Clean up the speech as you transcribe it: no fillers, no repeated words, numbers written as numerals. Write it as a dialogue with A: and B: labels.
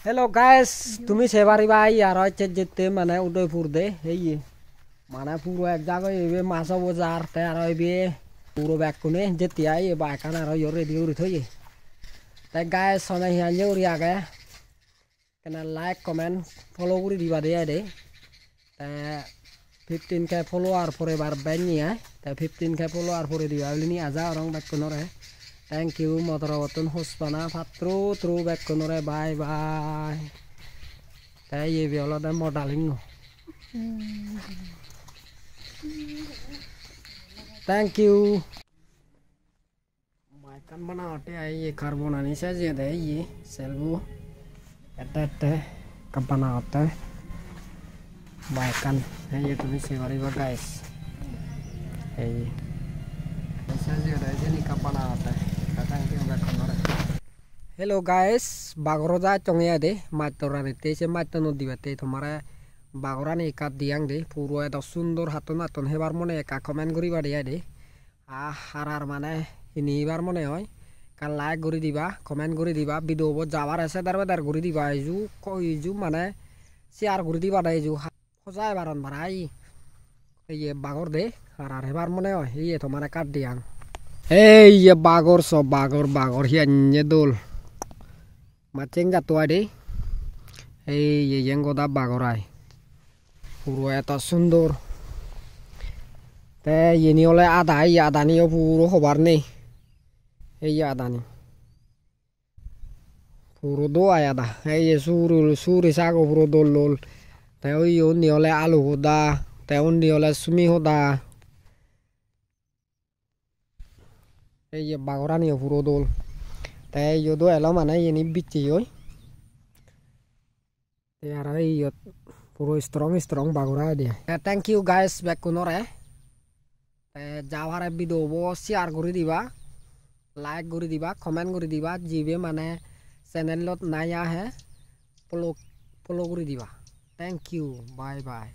A: Hello guys, তুমি সেবারিবা ইয়ার হচ্ছে যেতে মানে উদয়পুর দে এই মানে পুরো এক জায়গায় এবে মাছ বাজার তে আর এবে পুরো ব্যাগ কোনে যেতে আই বাইকান আর ইয়র রেডি করে থই তাই গাইস সনে হিয়াঞ্জে উড়ি আগে কেনা লাইক কমেন্ট ফলো করে দিবা দে দে তা 15k ফলোয়ার পরে বার বানিয়া তা 15k ফলোয়ার পরে দিবা বলিনি আজা রং bag কোনরে Thank you motorotun hospana patru throwback konore bye bye. Tay ye viola da modeling. Thank you. Mai kan बनावटे आई ये कार्बन आनी से ज्यादा है ये सेल्वो एटे कब बनावटा है mai kan है ये तुम्हें सेवारी बा गाइस है ये से ज्यादा है नहीं कब बनावटा है Hello guys, bagoroja chongya de matorane te se matano dibate tomara bagorane ekat diang de puro eta sundor haton haton hebar mone eka comment guri ba dia de harar mane ini bar mone hoy kan like guri diba comment guri diba video bo jabar ase dar guri diba ju ko ju mane share guri diba dai ju hojai baron barai ye bagor de harar hebar mone hoy ye tomara kat diang Hey ya bagor so bagor hianya dul Maceng jatuh ade Hey ya yang goda bagorai Puro eta sundur Te ini oleh adani yo puro khobar nih Hey ya adani Puro doa ya dah Hey ya suri sago puro dolol Te ini oleh alu hoda Te ini oleh sumi hoda Hey bagoran yo puro dol Tay yo do elo mana ini bici yo Te ara yo puro strong bagora dia Thank you guys back kunore Te jawara video bo share guri diba like guri diba comment guri diba jibe mane channel lot naya hai follow guri diba Thank you bye bye